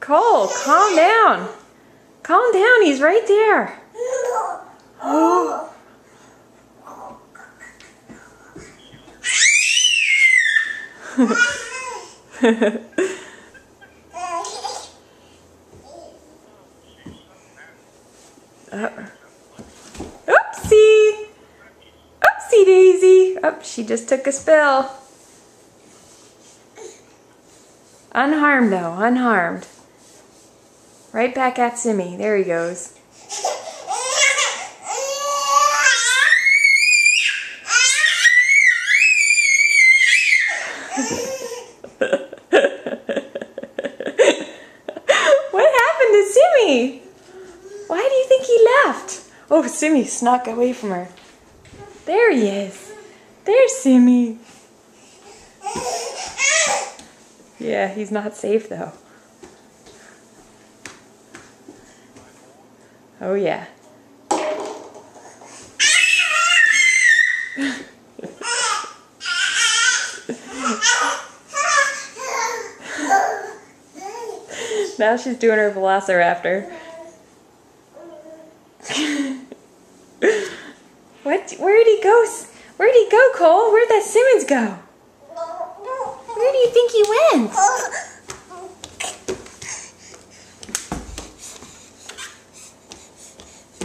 Cole, calm down. Calm down, he's right there. Oh. Oopsie! Oopsie daisy! Oh, she just took a spill. Unharmed though, unharmed. Right back at Simmy. There he goes. What happened to Simmy? Why do you think he left? Oh, Simmy snuck away from her. There he is. There's Simmy. Yeah, he's not safe though. Oh yeah. Now she's doing her velociraptor. What? Where'd he go? Where'd he go, Cole? Where'd that Simmons go? Where do you think he went?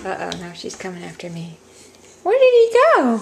Uh-oh, now she's coming after me. Where did he go?